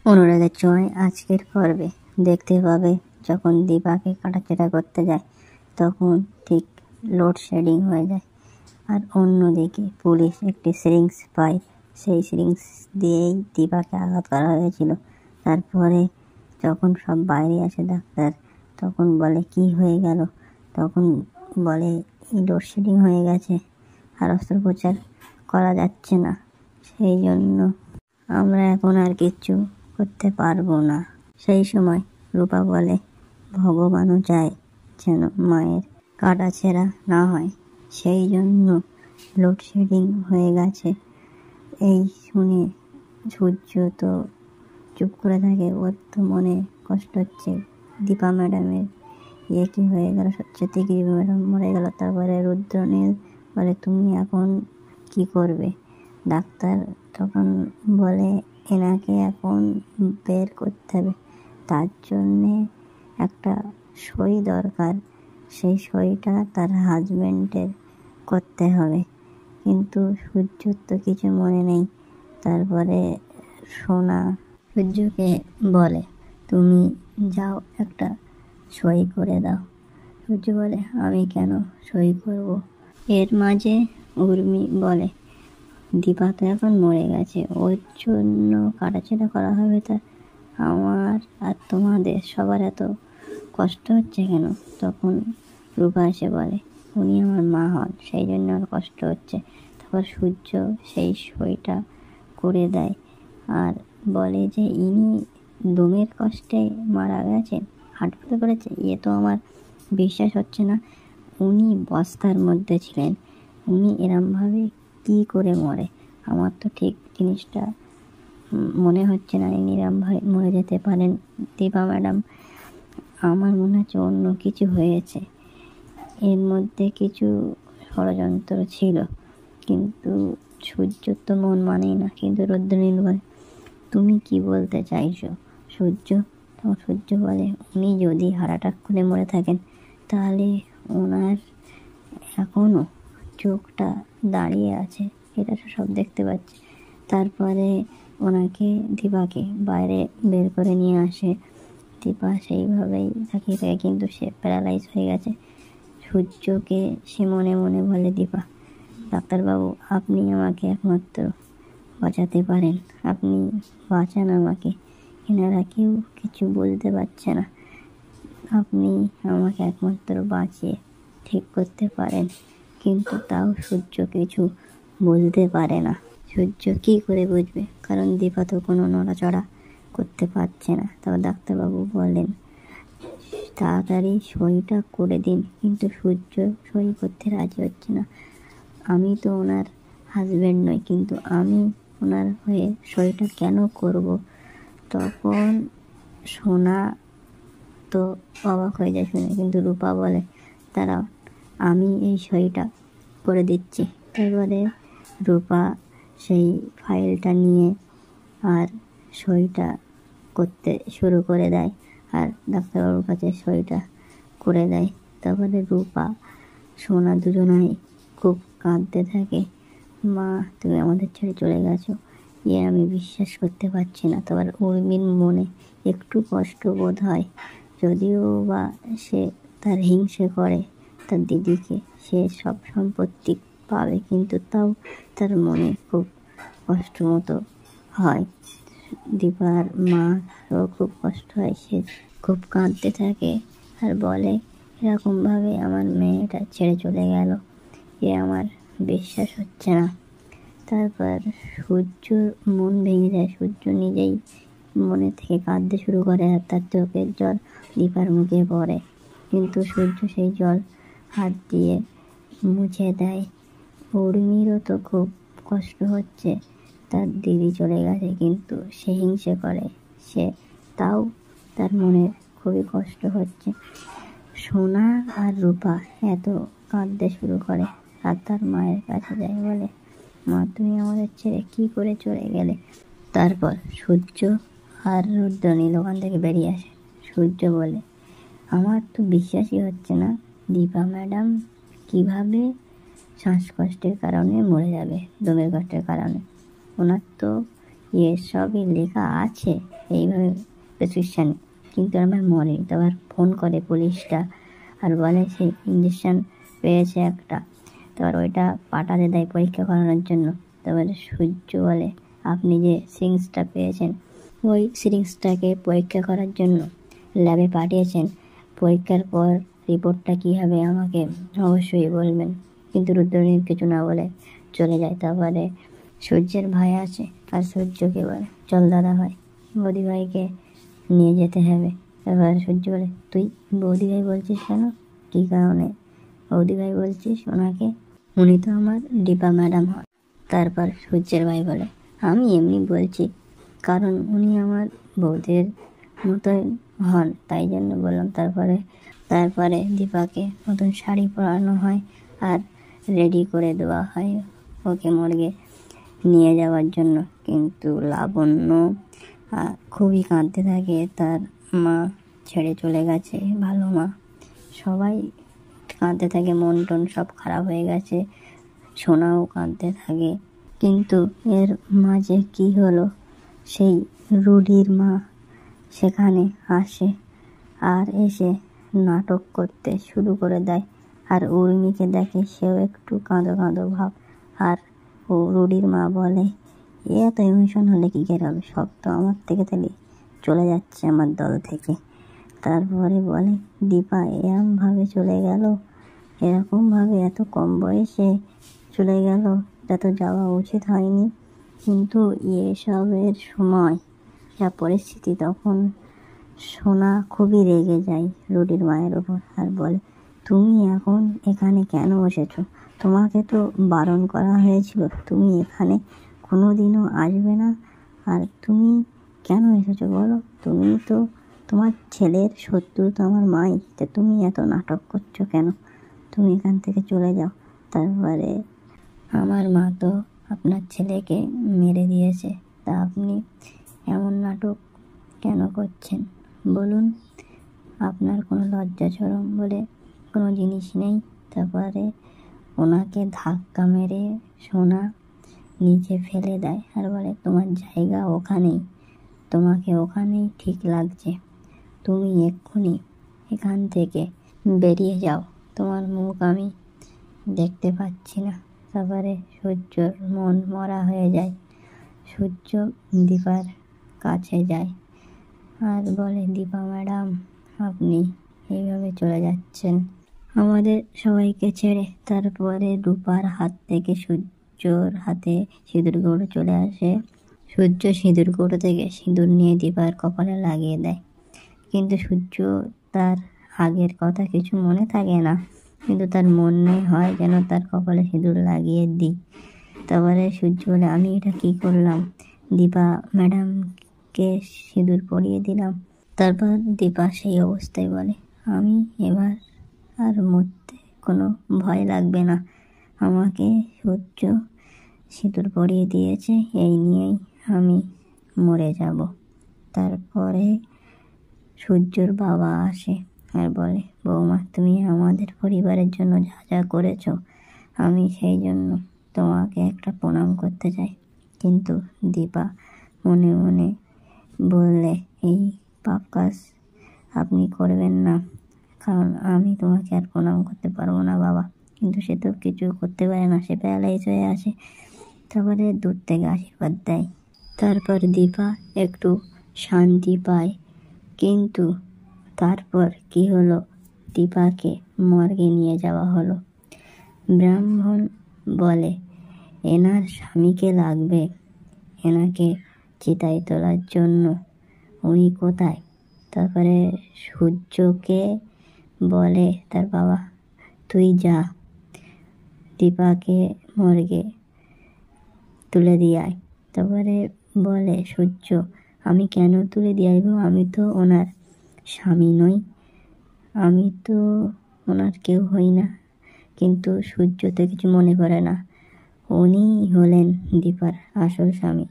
অনুরাগের ছোঁয়ায় আজকের পর্বে দেখতে পাবে, যখন দীপাকে কাটাছেঁড়া করতে যায় তখন ঠিক লোডশেডিং হয়ে যায়। আর অন্যদিকে পুলিশ একটি সিরিঞ্জ পায়, সেই সিরিঞ্জ দিয়েই দীপাকে আঘাত করা হয়েছিল। তারপরে যখন সব বাইরে আসে ডাক্তার, তখন বলে কি হয়ে গেল, তখন বলে লোডশেডিং হয়ে গেছে আর অস্ত্রোপচার করা যাচ্ছে না, সেই জন্য আমরা এখন আর কিচ্ছু করতে পারবো না। সেই সময় রূপা বলে ভগবানও চায় যেন মায়ের কাটাছেঁড়া না হয়, সেই জন্য লোডশেডিং হয়ে গেছে। এই শুনে সূর্য তো চুপ করে থাকে, ওর তো মনে কষ্ট হচ্ছে। দীপা ম্যাডামের কি হয়ে গেল, সত্যি কি দীপা ম্যাডাম মরে গেল। তারপরে রুদ্রনীল বলে তুমি এখন কি করবে। ডাক্তার তখন বলে এনাকে এখন বের করতে হবে, তার জন্যে একটা সই দরকার, সেই সইটা তার হাজবেন্ডের করতে হবে। কিন্তু সূর্যর তো কিছু মনে নেই। তারপরে সোনা সূর্যকে বলে তুমি যাও একটা সই করে দাও। সূর্য বলে আমি কেন সই করব। এর মাঝে উর্মি বলে দীপা তো এখন মরে গেছে, ওর জন্য কাটাছেঁড়া করা হবে, তা আমার আর তোমাদের সবার এত কষ্ট হচ্ছে কেন। তখন রূপা এসে বলে উনি আমার মা হন, সেই জন্য আমার কষ্ট হচ্ছে। তারপর সূর্য সেই সইটা করে দেয় আর বলে যে ইনি দমের কষ্টে মারা গেছেন, হাঁটফুটো করেছে। তো আমার বিশ্বাস হচ্ছে না, উনি বস্তার মধ্যে ছিলেন, উনি এরমভাবে কি করে মরে। আমার তো ঠিক জিনিসটা মনে হচ্ছে না ইনি এরমভাবে মরে যেতে পারেন। দীপা ম্যাডাম, আমার মনে হচ্ছে অন্য কিছু হয়েছে, এর মধ্যে কিছু ষড়যন্ত্র ছিল। কিন্তু সূর্য তো মন মানেই না। কিন্তু রুদ্রনীল বলে তুমি কি বলতে চাইছো সূর্য। তখন সূর্য বলে উনি যদি হার্ট অ্যাটাক করে মরে থাকেন, তাহলে ওনার এখনও চোখটা দাঁড়িয়ে আছে, এটা সব দেখতে পাচ্ছে। তারপরে ওনাকে দীপাকে বাইরে বের করে নিয়ে আসে। দীপা সেইভাবেই তাকিয়ে থাকে, কিন্তু সে প্যারালাইজ হয়ে গেছে। সূর্যকে সে মনে মনে বলে দীপা, ডাক্তারবাবু আপনি আমাকে একমাত্র বাঁচাতে পারেন, আপনি বাঁচান আমাকে, এনারা কেউ কিছু বলতে পারছে না, আপনি আমাকে একমাত্র বাঁচিয়ে ঠিক করতে পারেন। কিন্তু তাও সূর্য কিছু বলতে পারে না। সূর্য কি করে বুঝবে, কারণ দীপা তো কোনো নড়াচড়া করতে পারছে না। তারপর ডাক্তারবাবু বলেন তাড়াতাড়ি সইটা করে দিন, কিন্তু সূর্য সই করতে রাজি হচ্ছে না। আমি তো ওনার হাজব্যান্ড নই, কিন্তু আমি ওনার হয়ে সইটা কেন করব। তখন সোনা তো অবাক হয়ে যায় শুনে, কিন্তু রূপা বলে দাঁড়াও আমি এই সইটা করে দিচ্ছি। তারপরে রূপা সেই ফাইলটা নিয়ে আর সইটা করতে শুরু করে দেয়, আর ডাক্তারবাবুর কাছে সইটা করে দেয়। তারপরে রূপা সোনা দুজনাই খুব কাঁদতে থাকে, মা তুমি আমাদের ছেড়ে চলে গেছো, আমি বিশ্বাস করতে পারছি না। তারপর উর্মির মনে একটু কষ্ট বোধ হয়, যদিও বা সে তার হিংসে করে তার দিদিকে, সে সব সম্পত্তি পাবে, কিন্তু তাও তার মনে খুব কষ্ট মতো হয়। দীপার মারও খুব কষ্ট হয়, সে খুব কাঁদতে থাকে আর বলে এরকমভাবে আমার মেয়েটা ছেড়ে চলে গেল, আমার বিশ্বাস হচ্ছে না। তারপর সূর্যর মন ভেঙে যায়, সূর্য নিজেই মনে থেকে কাঁদতে শুরু করে আর তার চোখের জল দীপার মুখে পড়ে, কিন্তু সূর্য সেই জল হাত দিয়ে মুছে দেয়। উর্মিরও তো খুব কষ্ট হচ্ছে, তার দিদি চলে গেছে, কিন্তু সে হিংসে করে, সে তাও তার মনে খুবই কষ্ট হচ্ছে। সোনা আর রূপা এত কাঁদতে শুরু করে আর তার মায়ের কাছে যায়, বলে মা তুমি আমাদের ছেড়ে কি করে চলে গেলে। তারপর সূর্য আর রুদ্রনীল ওখান থেকে বেরিয়ে আসে। সূর্য বলে আমার তো বিশ্বাসই হচ্ছে না, দীপা ম্যাডাম কিভাবে শ্বাসকষ্টের কারণে মরে যাবে, দমের কষ্টের কারণে। ওনার তো সবই লেখা আছে এইভাবে প্রেসক্রিপশান, কিন্তু আমার মরেনি। তারপর ফোন করে পুলিশটা আর বলে সে ইঞ্জেকশান পেয়েছে একটা, তারপর ওইটা পাঠাতে দেয় পরীক্ষা করানোর জন্য। তারপরে সূর্য বলে আপনি যে সিরিঞ্জটা পেয়েছেন ওই সিরিঞ্জটাকে পরীক্ষা করার জন্য ল্যাবে পাঠিয়েছেন, পরীক্ষার পর রিপোর্টটা কী হবে আমাকে অবশ্যই বলবেন। কিন্তু রুদ্রনীল কিছু না বলে চলে যায়। তারপরে সূর্যের ভাই আছে আর সূর্যকে বলে চল দাদা ভাই, বৌদি ভাইকে নিয়ে যেতে হবে। এবার সূর্য বলে তুই বৌদি ভাই বলছিস কেন, কী কারণে বৌদি ভাই বলছিস ওনাকে, উনি তো আমার দীপা ম্যাডাম হন। তারপর সূর্যের ভাই বলে আমি এমনি বলছি, কারণ উনি আমার বৌদির মতোই হন, তাই জন্য বললাম। তারপরে দীপাকে নতুন শাড়ি পরানো হয় আর রেডি করে দেওয়া হয় ওকে মর্গে নিয়ে যাওয়ার জন্য। কিন্তু লাবণ্য খুবই কাঁদতে থাকে, তার মা ছেড়ে চলে গেছে, ভালো মা। সবাই কাঁদতে থাকে, মন টন সব খারাপ হয়ে গেছে, সোনাও কাঁদতে থাকে। কিন্তু এর মাঝে কি হলো, সেই রুডির মা সেখানে আসে আর এসে নাটক করতে শুরু করে দেয়। আর উর্মিকে দেখে, সেও একটু কাঁদো কাঁদো ভাব। আর ও রুডির মা বলে এত ইমোশন হলে কী করে হবে, সব তো আমার থেকে তাহলে চলে যাচ্ছে আমার দল থেকে। তারপরে বলে দীপা এরমভাবে চলে গেল, এরকমভাবে এত কম বয়সে চলে গেল, এটা তো যাওয়া উচিত হয়নি। কিন্তু এসবের সময় যা পরিস্থিতি, তখন সোনা খুবই রেগে যায় রুডির মায়ের ওপর আর বলে তুমি এখন এখানে কেন এসেছো, তোমাকে তো বারণ করা হয়েছিল, তুমি এখানে কোনো দিনও আসবে না, আর তুমি কেন এসেছো বলো, তুমি তো তোমার ছেলের শত্রু তো আমার মাই, তা তুমি এত নাটক করছো কেন, তুমি এখান থেকে চলে যাও। তারপরে আমার মা তো আপনার ছেলেকে মেরে দিয়েছে, তা আপনি এমন নাটক কেন করছেন বলুন, আপনার কোনো লজ্জা শরম বলে কোনো জিনিস নেই। তারপরে ওনাকে ধাক্কা মেরে সোনা নিচে ফেলে দেয় আর বলে তোমার জায়গা ওখানেই, তোমাকে ওখানেই ঠিক লাগছে, তুমি এক্ষুনি এখান থেকে বেরিয়ে যাও, তোমার মুখ আমি দেখতে পাচ্ছি না। তারপরে সূর্যর মন মরা হয়ে যায়। সূর্য দীপার কাছে যায় আর বলে দীপা ম্যাডাম আপনি এইভাবে চলে যাচ্ছেন আমাদের সবাইকে ছেড়ে। তারপরে রূপার হাত থেকে সূর্যর হাতে সিঁদুর গুঁড়ো চলে আসে। সূর্য সিঁদুর গুঁড়ো থেকে সিঁদুর নিয়ে দীপার কপালে লাগিয়ে দেয়। কিন্তু সূর্য তার আগের কথা কিছু মনে থাকে না, কিন্তু তার মনে হয় যেন তার কপালে সিঁদুর লাগিয়ে দিই। তারপরে সূর্য বলে আমি এটা কী করলাম, দীপা ম্যাডামকে সিঁদুর পরিয়ে দিলাম। তারপর দীপা সেই অবস্থায় বলে আমি এবার আর মরতে কোনো ভয় লাগবে না, আমাকে সূর্য সিঁদুর পরিয়ে দিয়েছে, এই নিয়েই আমি মরে যাব। তারপরে সূর্যর বাবা আসে আর বলে বৌমা তুমি আমাদের পরিবারের জন্য যা যা করেছ, আমি সেই জন্য তোমাকে একটা প্রণাম করতে চাই। কিন্তু দীপা মনে মনে বললে এই পাপ কাজ আপনি করবেন না, কারণ আমি তোমাকে আর প্রণাম করতে পারবো না বাবা। কিন্তু সে তো কিছু করতে পারে না, সে প্যারালাইজ হয়ে আসে। তারপরে দূর থেকে আশীর্বাদ দেয়। তারপর দীপা একটু শান্তি পায়। কিন্তু তারপর কি হলো, দীপাকে মর্গে নিয়ে যাওয়া হলো। ব্রাহ্মণ বলে এনার স্বামীকে লাগবে, এনাকে চিতায় তোলার জন্য, উনি কোথায়। তারপরে সূর্যকে বলে তার বাবা তুই যা দীপাকে মর্গে তুলে দিয়ে আয়। তারপরে বলে সূর্য আমি কেন তুলে দিয়ে আইব, আমি তো ওনার স্বামী নই, আমি তো ওনার কেউ হই না। কিন্তু সূর্য তো কিছু মনে করে না, উনি হলেন দীপার আসল স্বামী।